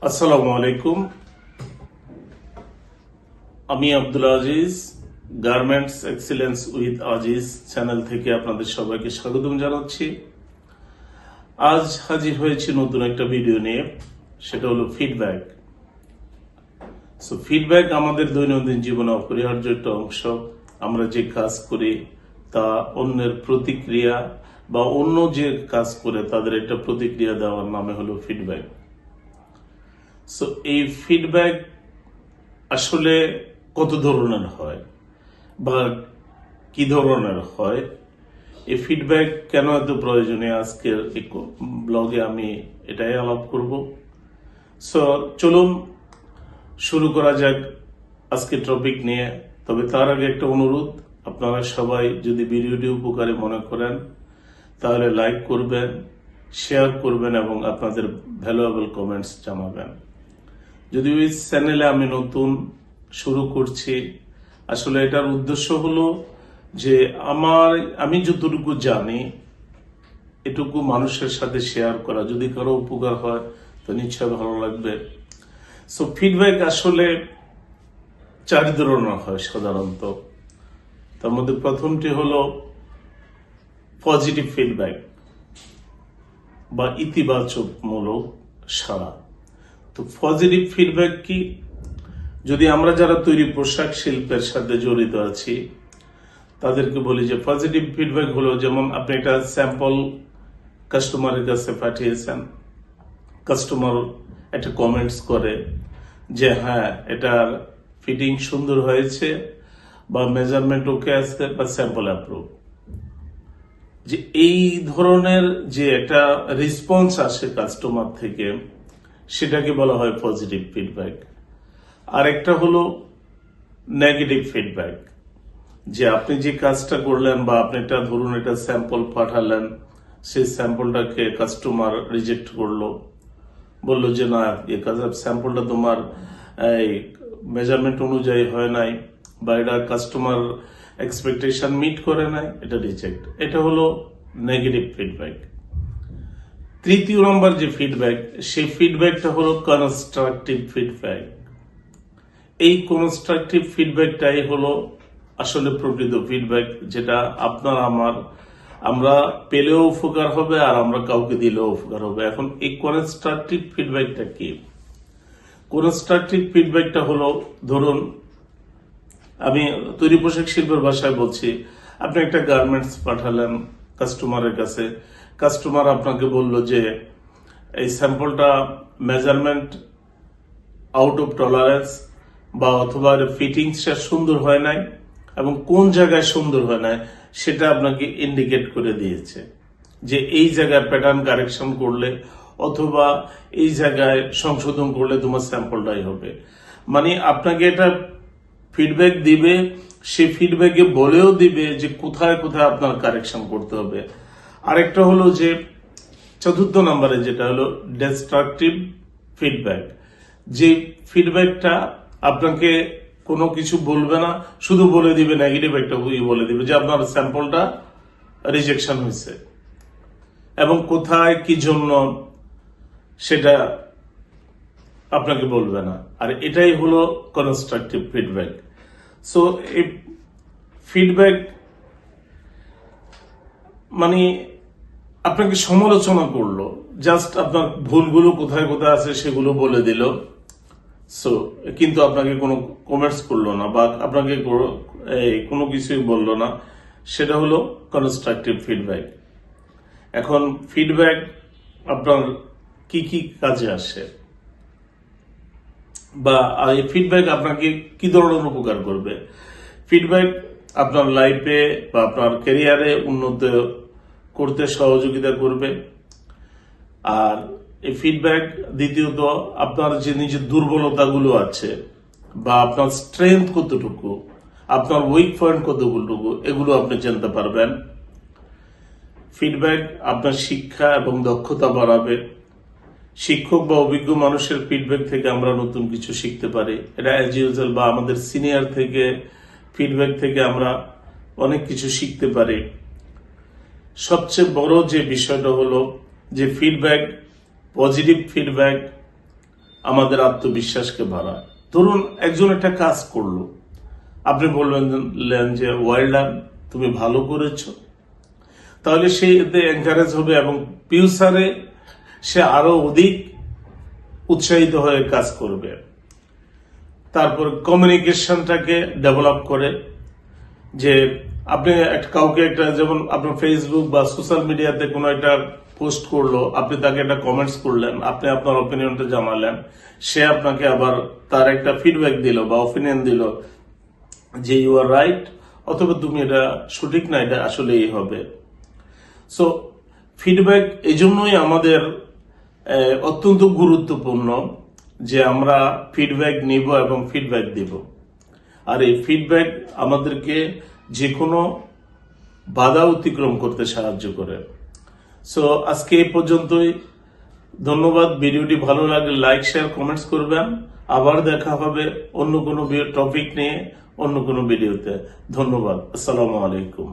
আসসালামু আলাইকুম। আমি Abdul Aziz, garments excellence with Aziz channel থেকে আপনাদের সবাইকে স্বাগতম জানাচ্ছি। আজ হাজির হয়েছি নতুন একটা ভিডিও নিয়ে, সেটা হলো ফিডব্যাক। ফিডব্যাক আমাদের দৈনন্দিন জীবনে অপরিহার্য একটা অংশ। আমরা যে কাজ করি তা অন্যের প্রতিক্রিয়া বা অন্য যে কাজ করে তাদের একটা প্রতিক্রিয়া দেওয়ার নামে হলো ফিডব্যাক। এই ফিডব্যাক আসলে কত ধরনের হয় বা কি ধরনের হয়, এই ফিডব্যাক কেন এত প্রয়োজনীয়, আজকের এই ব্লগে আমি এটাই আলাপ করব। চলুন শুরু করা যাক আজকের টপিক নিয়ে। তবে তার আগে একটা অনুরোধ, আপনারা সবাই যদি ভিডিওটি উপকারী মনে করেন তাহলে লাইক করবেন, শেয়ার করবেন এবং আপনাদের ভ্যালুয়েবল কমেন্টস জানাবেন। যদি ওই চ্যানেলে আমি নতুন শুরু করছি, আসলে এটার উদ্দেশ্য হলো যে আমি যতটুকু জানি এটুকু মানুষের সাথে শেয়ার করা। যদি কারো উপকার হয় তো নিশ্চয় ভালো লাগবে। ফিডব্যাক আসলে চার ধরনের হয় সাধারণত। তার মধ্যে প্রথমটি হলো পজিটিভ ফিডব্যাক বা ইতিবাচক মূলক সাড়া। তো পজিটিভ ফিডব্যাক কি? যদি আমরা যারা তৈরি পোশাক শিল্পের সাথে জড়িত আছি তাদেরকে বলি যে পজিটিভ ফিডব্যাক হলো, যেমন আপনি একটা স্যাম্পল কাস্টমারের কাছে পাঠিয়েছেন, কাস্টমার একটা কমেন্টস করে যে হ্যাঁ এটার ফিটিং সুন্দর হয়েছে বা মেজারমেন্ট ওকে আছে বা স্যাম্পল অ্যাপ্রুভ। যে এই ধরনের যে একটা রেসপন্স আসে কাস্টমার থেকে, সেটাকে বলা হয় পজিটিভ ফিডব্যাক। আর একটা হলো নেগেটিভ ফিডব্যাক, যে আপনি যে কাজটা করলেন বা আপনি এটা ধরুন এটা স্যাম্পল পাঠালেন, সেই স্যাম্পলটাকে কাস্টমার রিজেক্ট করলো, বললো যে না এই কাজের স্যাম্পলটা তোমার এই মেজারমেন্ট অনুযায়ী হয় নাই বা এটা কাস্টমার এক্সপেকটেশন মিট করে নাই, এটা রিজেক্ট। এটা হলো নেগেটিভ ফিডব্যাক। তৃতীয় নম্বর যে ফিডব্যাক, সেই ফিডব্যাকটা হলো কনস্ট্রাকটিভ ফিডব্যাক। এই কনস্ট্রাকটিভ ফিডব্যাকটাই হলো আসলে প্রকৃত ফিডব্যাক, যেটা আপনার আমরা পেলেও উপকার হবে আর আমরা কাউকে দিলেও উপকার হবে। এখন এই কনস্ট্রাকটিভ ফিডব্যাকটা কি? কনস্ট্রাকটিভ ফিডব্যাকটা হলো, ধরুন আমি তৈরি পোশাক শিল্পের ভাষায় বলছি, আপনি একটা গার্মেন্টস পাঠালেন কাস্টমারের কাছে, কাস্টমার আপনাকে বলল যে এই স্যাম্পলটা মেজারমেন্ট আউট অফ টলারেন্স বা অথবা ফিটিংসটা সুন্দর হয় নাই এবং কোন জায়গায় সুন্দর হয় নাই সেটা আপনাকে ইন্ডিকেট করে দিয়েছে, যে এই জায়গায় প্যাটার্ন কারেকশন করলে অথবা এই জায়গায় সংশোধন করলে তোমার স্যাম্পলটাই হবে। মানে আপনাকে এটা ফিডব্যাক দিবে, সে ফিডব্যাকে বলেও দিবে যে কোথায় কোথায় আপনার কারেকশন করতে হবে। আরেকটা হলো যে চতুর্থ নম্বরে যেটা হলো ডিস্ট্রাকটিভ ফিডব্যাক, যে ফিডব্যাকটা আপনাকে কোনো কিছু বলবে না, শুধু বলে দিবে নেগেটিভ একটা বলে দিবে যে আপনার স্যাম্পলটা রিজেকশন হয়েছে এবং কোথায় কি জন্য সেটা আপনাকে বলবে না। আর এটাই হলো কনস্ট্রাকটিভ ফিডব্যাক। এই ফিডব্যাক মানে আপনাকে সমালোচনা করলো, জাস্ট আপনার ভুলগুলো কোথায় কোথায় আছে সেগুলো বলে দিল, কিন্তু আপনাকে কোনো কমেন্টস করলো না বা আপনাকে কোনো কিছুই বললো না, সেটা হলো কনস্ট্রাকটিভ ফিডব্যাক। এখন ফিডব্যাক আপনার কি কি কাজে আসে বা এই ফিডব্যাক আপনাকে কি ধরনের উপকার করবে? ফিডব্যাক আপনার লাইফে বা আপনার ক্যারিয়ারে উন্নত করতে সহযোগিতা করবে। আর এই ফিডব্যাক দ্বিতীয়ত আপনার যে নিজের দুর্বলতাগুলো আছে বা আপনার স্ট্রেংথ কতটুকু, আপনার উইক পয়েন্ট কতটুকু, এগুলো আপনি জানতে পারবেন। ফিডব্যাক আপনার শিক্ষা এবং দক্ষতা বাড়াবে। শিক্ষক বা অভিজ্ঞ মানুষের ফিডব্যাক থেকে আমরা নতুন কিছু শিখতে পারি। এটা অ্যাজ ইউজুয়াল বা আমাদের সিনিয়র থেকে ফিডব্যাক থেকে আমরা অনেক কিছু শিখতে পারি। সবচেয়ে বড় যে বিষয়টা হলো যে ফিডব্যাক, পজিটিভ ফিডব্যাক আমাদের আত্মবিশ্বাসকে বাড়ায়। ধরুন একজন একটা কাজ করলো, আপনি বললেন যে ওয়েল ডান, তুমি ভালো করেছো, তাহলে সে এতে এনকারেজ হবে এবং ফিউচারে সে আরো অধিক উৎসাহিত হয়ে কাজ করবে। তারপর কমিউনিকেশনটাকে ডেভেলপ করে, যে আপনি কাউকে একটা, যেমন আপনার ফেসবুক বা সোশ্যাল মিডিয়াতে কোনো একটা পোস্ট করলো, আপনি তাকে একটা কমেন্টস করলেন, আপনি আপনার অপিনিয়নটা জানালেন, সে আপনাকে আবার তার একটা ফিডব্যাক দিল বা অপিনিয়ন দিল যে ইউ আর রাইট, অথবা তুমি এটা সঠিক না, এটা আসলে এই হবে। সো ফিডব্যাক এই জন্যই আমাদের অত্যন্ত গুরুত্বপূর্ণ যে আমরা ফিডব্যাক নিব এবং ফিডব্যাক দিব। আর এই ফিডব্যাক আমাদেরকে যে কোনো বাধা অতিক্রম করতে সাহায্য করে। সো আজকে এই পর্যন্তই। ধন্যবাদ। ভিডিওটি ভালো লাগলে লাইক, শেয়ার, কমেন্টস করবেন। আবার দেখা হবে অন্য কোনো টপিক নিয়ে, অন্য কোনো ভিডিওতে। ধন্যবাদ। আসসালামু আলাইকুম।